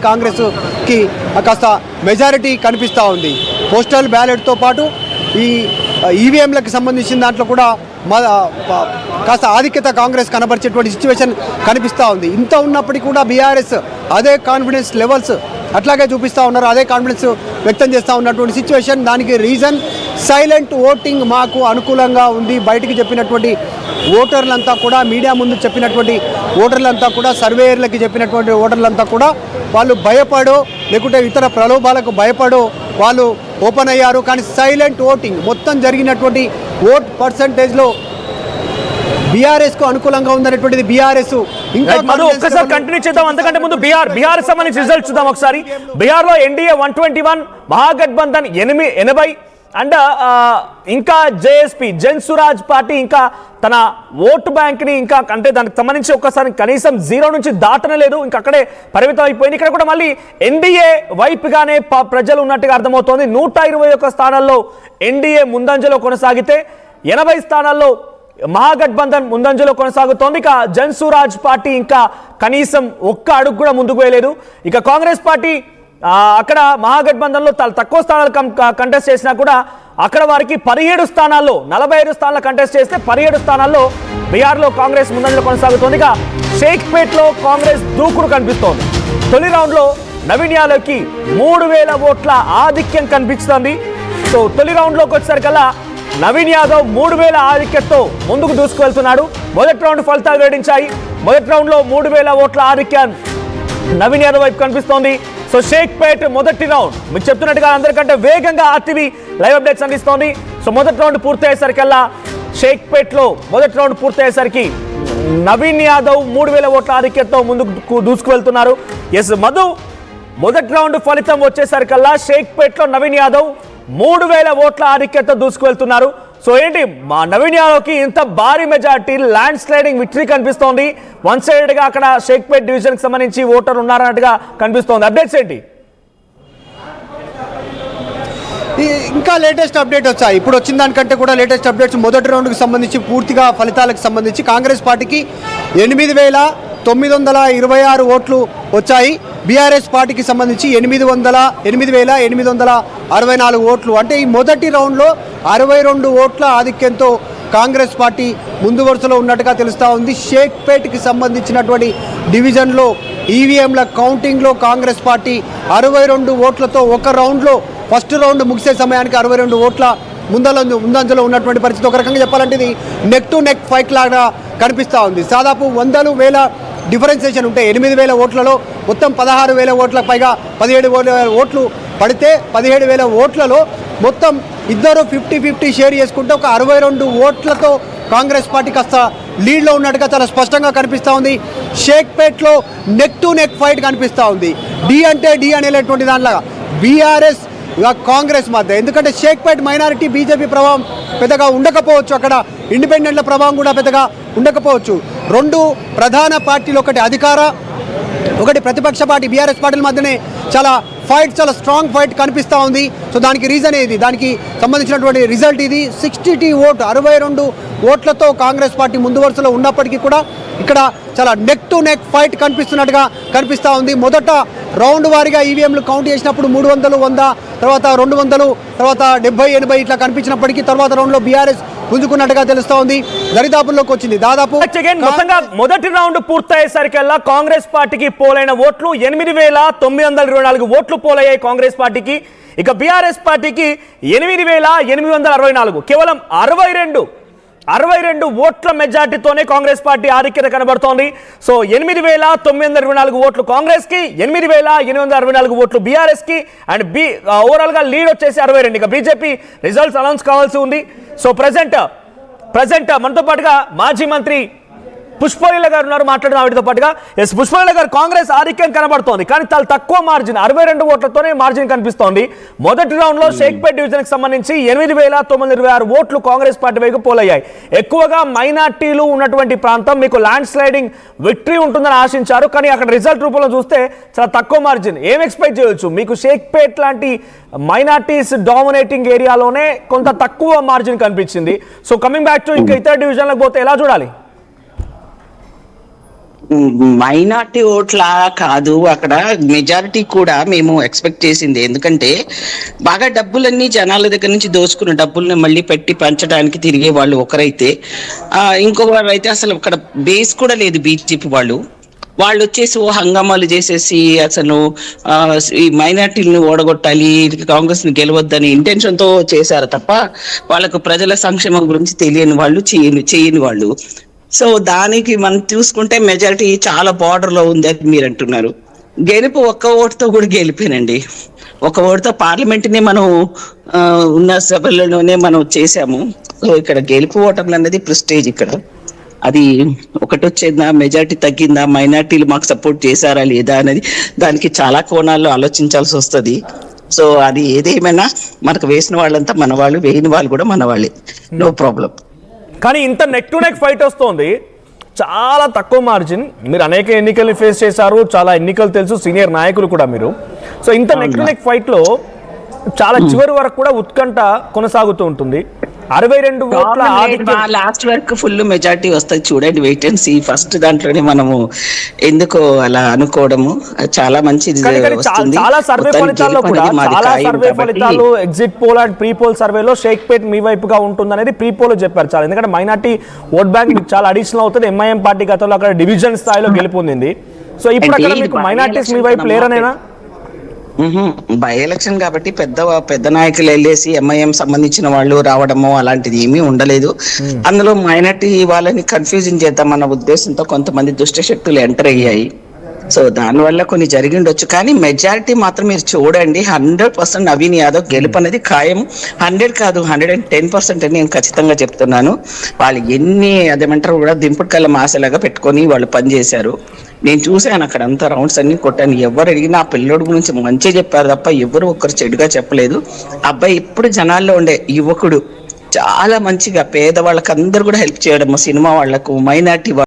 కాంగ్రెస్ కి కాస్త మెజారిటీ కనిపిస్తూ ఉంది. పోస్టల్ బ్యాలెట్తో పాటు ఈ ఈవీఎంలకు సంబంధించిన దాంట్లో కూడా కాస్త ఆధిక్యత కాంగ్రెస్ కనబరిచేటువంటి సిచ్యువేషన్ కనిపిస్తూ ఉంది. ఇంత ఉన్నప్పటికీ కూడా బీఆర్ఎస్ అదే కాన్ఫిడెన్స్ లెవెల్స్ అట్లాగే చూపిస్తూ ఉన్నారు, అదే కాన్ఫిడెన్స్ వ్యక్తం చేస్తూ ఉన్నటువంటి సిచ్యువేషన్. దానికి రీజన్ సైలెంట్ ఓటింగ్ మాకు అనుకూలంగా ఉంది. బయటికి చెప్పినటువంటి ఓటర్లంతా కూడా, మీడియా ముందు చెప్పినటువంటి ఓటర్లంతా కూడా, సర్వేయర్లకి చెప్పినటువంటి ఓటర్లంతా కూడా వాళ్ళు భయపడో లేకుంటే ఇతర ప్రలోభాలకు భయపడో వాళ్ళు ఓపెన్ అయ్యారు. కానీ సైలెంట్ ఓటింగ్ మొత్తం జరిగినటువంటి ఓట్ పర్సంటేజ్లో బీఆర్ఎస్ కు అనుకూలంగా ఉందనేటువంటిది బీఆర్ఎస్. ఇంకా ఒక్కసారి కంటిన్యూ చేద్దాం. అంతకంటే ముందు బీహార్ సంబంధించి రిజల్ట్ చూద్దాం ఒకసారి. బీహార్ లో ఎన్డీఏ 121, మహాగఠబంధన్ 80 అండ్ ఇంకా జేఎస్పీ జన్సురాజ్ పార్టీ ఇంకా తన ఓటు బ్యాంక్ ని ఇంకా అంటే దానికి సంబంధించి ఒక్కసారి కనీసం 0 నుంచి దాటనలేదు, ఇంకా అక్కడే పరిమితం అయిపోయింది. ఇక్కడ కూడా మళ్ళీ ఎన్డీఏ వైపుగానే ప్రజలు ఉన్నట్టుగా అర్థమవుతోంది. 121 స్థానాల్లో ఎన్డీఏ ముందంజలో కొనసాగితే 80 స్థానాల్లో మహాగఠబంధన్ ముందంజలో కొనసాగుతోంది. ఇక జన్సురాజ్ పార్టీ ఇంకా కనీసం ఒక్క అడుగు కూడా ముందుకు వేయలేదు. ఇక కాంగ్రెస్ పార్టీ అక్కడ మహాగఠబంధన్లో తక్కువ స్థానాలు కంటెస్ట్ చేసినా కూడా అక్కడ వారికి 17 స్థానాల్లో 45 స్థానాలు కంటెస్ట్ చేస్తే 17 స్థానాల్లో బీహార్లో కాంగ్రెస్ ముందంజలో కొనసాగుతోంది. ఇక షేక్పేట్లో కాంగ్రెస్ దూకుడు కనిపిస్తోంది. తొలి రౌండ్లో నవీన్ యాదవ్కి 3000 ఓట్ల ఆధిక్యం కనిపిస్తోంది. సో తొలి రౌండ్లోకి వచ్చేసరికల్లా నవీన్ యాదవ్ 3000 ఆధిక్యతతో ముందుకు దూసుకువెళ్తున్నాడు. మొదటి రౌండ్ ఫలితాలు వెల్లడించాయి. మొదటి రౌండ్లో 3000 ఓట్ల ఆధిక్యం నవీన్ యాదవ్ వైపు కనిపిస్తోంది. సో షేక్పేట్ మొదటి రౌండ్ మీకు చెప్తున్నట్టుగా అందరికంటే వేగంగా ఆర్టీవీ లైవ్ అప్డేట్స్ అందిస్తోంది. సో మొదటి రౌండ్ పూర్తయ్యేసరికల్లా షేక్పేట్లో మొదటి రౌండ్ పూర్తయ్యేసరికి నవీన్ యాదవ్ 3000 ఓట్ల ఆధిక్యతతో ముందుకు దూసుకువెళ్తున్నారు. ఎస్ మధు, మొదటి రౌండ్ ఫలితం వచ్చేసరికల్లా షేక్పేట్లో నవీన్ యాదవ్ 3000 ఓట్ల ఆధిక్యతతో దూసుకువెళ్తున్నారు. సో ఏంటి మా నవీన్ యాదవ్కి ఇంత భారీ మెజార్టీ, ల్యాండ్ స్లైడింగ్ విక్టరీ కనిపిస్తోంది. వన్ సైడ్ గా అక్కడ షేక్పేట్ డివిజన్ కి సంబంధించి ఓటర్లు ఉన్నారన్నట్టుగా కనిపిస్తోంది. అప్డేట్స్ ఏంటి? ఇంకా లేటెస్ట్ అప్డేట్ వచ్చాయి. ఇప్పుడు వచ్చిన దానికంటే కూడా లేటెస్ట్ అప్డేట్స్. మొదటి రౌండ్కి సంబంధించి పూర్తిగా ఫలితాలకు సంబంధించి కాంగ్రెస్ పార్టీకి 8926 ఓట్లు వచ్చాయి. బీఆర్ఎస్ పార్టీకి సంబంధించి 8864 ఓట్లు. అంటే ఈ మొదటి రౌండ్లో 62 ఓట్ల ఆధిక్యంతో కాంగ్రెస్ పార్టీ ముందు వరుసలో ఉన్నట్టుగా తెలుస్తూ ఉంది. షేక్పేట్కి సంబంధించినటువంటి డివిజన్లో ఈవీఎంల కౌంటింగ్లో కాంగ్రెస్ పార్టీ 62 ఓట్లతో ఒక రౌండ్లో ఫస్ట్ రౌండ్ ముగిసే సమయానికి 62 ఓట్ల ముందంజలో ఉన్నటువంటి పరిస్థితి. ఒక రకంగా చెప్పాలంటే ఇది నెక్ టు నెక్ ఫైట్ లాగా కనిపిస్తూ ఉంది. దాదాపు వందలు వేల డిఫరెన్సేషన్ ఉంటాయి. 8000 ఓట్లలో మొత్తం 16,000 ఓట్లకు పైగా 17,000 ఓట్లు పడితే 17,000 ఓట్లలో మొత్తం ఇద్దరు 50-50 షేర్ చేసుకుంటే ఒక 62 ఓట్లతో కాంగ్రెస్ పార్టీ కాస్త లీడ్లో ఉన్నట్టుగా చాలా స్పష్టంగా కనిపిస్తూ ఉంది. షేక్పేట్లో నెక్ టు నెక్ ఫైట్ కనిపిస్తూ ఉంది. డి అంటే డి అనేటువంటి దానిలాగా బీఆర్ఎస్ కాంగ్రెస్ మధ్య. ఎందుకంటే షేక్పేట్ మైనారిటీ బీజేపీ ప్రభావం పెద్దగా ఉండకపోవచ్చు, అక్కడ ఇండిపెండెంట్ల ప్రభావం కూడా పెద్దగా ఉండకపోవచ్చు. రెండు ప్రధాన పార్టీలు, ఒకటి అధికార ఒకటి ప్రతిపక్ష పార్టీ బీఆర్ఎస్ పార్టీల మధ్యనే చాలా స్ట్రాంగ్ ఫైట్ కనిపిస్తూ ఉంది. సో దానికి రీజన్ ఏది, దానికి సంబంధించినటువంటి రిజల్ట్ ఇది. 60 ఓట్ 62 ఓట్లతో కాంగ్రెస్ పార్టీ ముందు వరుసలో ఉన్నప్పటికీ కూడా ఇక్కడ చాలా నెక్ టు నెక్ ఫైట్ కనిపిస్తున్నట్టుగా కనిపిస్తూ ఉంది. మొదట రౌండ్ వారీగా ఈవీఎంలు కౌంట్ చేసినప్పుడు 300, 100, తర్వాత 200, తర్వాత 70, 80 ఇట్లా కనిపించినప్పటికీ తర్వాత రౌండ్లో బీఆర్ఎస్ పుంజుకున్నట్టుగా తెలుస్తూ ఉంది. దరిదాపుల్లోకి వచ్చింది. దాదాపు మొత్తంగా మొదటి రౌండ్ పూర్తయ్యేసరికల్లా కాంగ్రెస్ పార్టీకి పోలైన ఓట్లు 8924 ఓట్లు పోలయ్యాయి కాంగ్రెస్ పార్టీకి. ఇక బీఆర్ఎస్ పార్టీకి 8864, కేవలం 62 ఓట్ల మెజార్టీతోనే కాంగ్రెస్ పార్టీ ఆధిక్యత కనబడుతోంది. సో 8924 ఓట్లు కాంగ్రెస్ కి, 8864 ఓట్లు బీఆర్ఎస్ కి. అండ్ ఓవరాల్ గా లీడ్ వచ్చేసి 62. ఇక బీజేపీ రిజల్ట్స్ అనౌన్స్ కావాల్సి ఉంది. సో ప్రజెంట్ మనతో పాటుగా మాజీ మంత్రి పుష్పలీల గారు ఉన్నారు, మాట్లాడిన ఆవిడతో పాటుగా. ఎస్ పుష్పలీల గారు, కాంగ్రెస్ ఆధిక్యం కనబడుతోంది కానీ చాలా తక్కువ మార్జిన్, 62 ఓట్లతోనే మార్జిన్ కనిపిస్తోంది. మొదటి రౌండ్ లో షేక్పేట్ డివిజన్ కి సంబంధించి 8926 ఓట్లు కాంగ్రెస్ పార్టీ వైపు పోలయ్యాయి. ఎక్కువగా మైనార్టీలు ఉన్నటువంటి ప్రాంతం, మీకు ల్యాండ్ స్లైడింగ్ విక్టరీ ఉంటుందని ఆశించారు కానీ అక్కడ రిజల్ట్ రూపంలో చూస్తే చాలా తక్కువ మార్జిన్. ఏం ఎక్స్పెక్ట్ చేయొచ్చు? మీకు షేక్పేట్ లాంటి మైనార్టీస్ డామినేటింగ్ ఏరియాలోనే కొంత తక్కువ మార్జిన్ కనిపించింది. సో కమింగ్ బ్యాక్ టు ఇంకా ఇతర డివిజన్లకు పోతే ఎలా చూడాలి? మైనార్టీ ఓట్లా కాదు, అక్కడ మెజారిటీ కూడా మేము ఎక్స్పెక్ట్ చేసింది. ఎందుకంటే బాగా డబ్బులన్నీ జనాల దగ్గర నుంచి దోచుకున్న డబ్బుల్ని మళ్ళీ పెట్టి పంచడానికి తిరిగే వాళ్ళు ఒకరైతే, ఇంకొకరు అయితే అసలు అక్కడ బేస్ కూడా లేదు బీజేపీ వాళ్ళు వచ్చేసి హంగామాలు చేసేసి అసలు ఈ మైనార్టీలను ఓడగొట్టాలి, కాంగ్రెస్ ని గెలవద్దని ఇంటెన్షన్ తో చేశారు తప్ప వాళ్ళకు ప్రజల సంక్షేమం గురించి తెలియని వాళ్ళు, చేయని వాళ్ళు. సో దానికి మనం చూసుకుంటే మెజారిటీ చాలా బార్డర్ లో ఉంది అని మీరు అంటున్నారు. గెలుపు ఒక్క ఓటుతో కూడా గెలిపానండి. ఒక ఓటుతో పార్లమెంట్ ని మనం ఉన్న సభల్లోనే మనం చేసాము. సో ఇక్కడ గెలుపు ఓటములు అనేది ప్రెస్టేజ్. ఇక్కడ అది ఒకటి వచ్చిందా, మెజారిటీ తగ్గిందా, మైనార్టీలు మాకు సపోర్ట్ చేశారా లేదా అనేది దానికి చాలా కోణాల్లో ఆలోచించాల్సి వస్తుంది. సో అది ఏదేమైనా మనకు వేసిన వాళ్ళంతా మన వాళ్ళు, వేయని వాళ్ళు కూడా మన వాళ్ళే, నో ప్రాబ్లం. కానీ ఇంత నెక్ టు నెక్ ఫైట్ వస్తుంది, చాలా తక్కువ మార్జిన్. మీరు అనేక ఎన్నికల్ని ఫేస్ చేశారు, చాలా ఎన్నికలు తెలుసు, సీనియర్ నాయకులు కూడా మీరు. సో ఇంత నెక్ టు నెక్ ఫైట్లో చాలా చివరి వరకు కూడా ఉత్కంఠ కొనసాగుతూ ఉంటుంది. 62 ఓట్ల లాస్ట్ వరకు ఫుల్ మెజారిటీ వస్తుంది చూడండి, వెయిట్ అండ్ సీ. ఫస్ట్ దాంట్లోనే మనము ఎందుకో అలా అనుకోవడము చాలా మంచిది. చాలా సర్వే ఫలితాల్లో కూడా, చాలా సర్వే ఫలితాలు exit poll and pre poll సర్వేలో షేక్పేట్ మీ వైపుగా ఉంటుంది అనేది ప్రీ పోల్ చెప్పారు చాలా. ఎందుకంటే మైనార్టీ ఓట్ బ్యాంక్ మీకు చాలా అడిషనల్ అవుతుంది. ఎంఐఎం పార్టీ గతంలో అక్కడ డివిజన్ స్థాయిలో గెలుపొందింది. సో ఇప్పుడు అక్కడ మీకు మైనార్టీస్ మీ వైపు లేరనేనా? బై ఎలక్షన్ కాబట్టి పెద్ద నాయకులు వెళ్ళేసి ఎంఐఎం సంబంధించిన వాళ్ళు రావడము అలాంటిది ఏమీ ఉండలేదు. అందులో మైనార్టీ వాళ్ళని కన్ఫ్యూజన్ చేద్దామన్న ఉద్దేశంతో కొంతమంది దుష్ట శక్తులు ఎంటర్ అయ్యాయి. సో దానివల్ల కొన్ని జరిగి ఉండొచ్చు. కానీ మెజారిటీ మాత్రం మీరు చూడండి, 100% నవీన్ యాదవ్ గెలుపు అనేది ఖాయం. 100 కాదు, 110% అని నేను ఖచ్చితంగా చెప్తున్నాను. వాళ్ళు ఎన్ని అదేమంటారు కూడా దింపుడు కళ్ళ మాసలాగా పెట్టుకొని వాళ్ళు పనిచేశారు. నేను చూశాను అక్కడ అంతా రౌండ్స్ అన్ని కొట్టాను. ఎవరు అడిగినా ఆ పిల్లోడి గురించి మంచిగా చెప్పారు తప్ప ఎవరు ఒక్కరు చెడుగా చెప్పలేదు. అబ్బాయి ఇప్పుడు జనాల్లో ఉండే యువకుడు, చాలా మంచిగా పేదవాళ్ళకి అందరు కూడా హెల్ప్ చేయడము, సినిమా వాళ్లకు, మైనార్టీ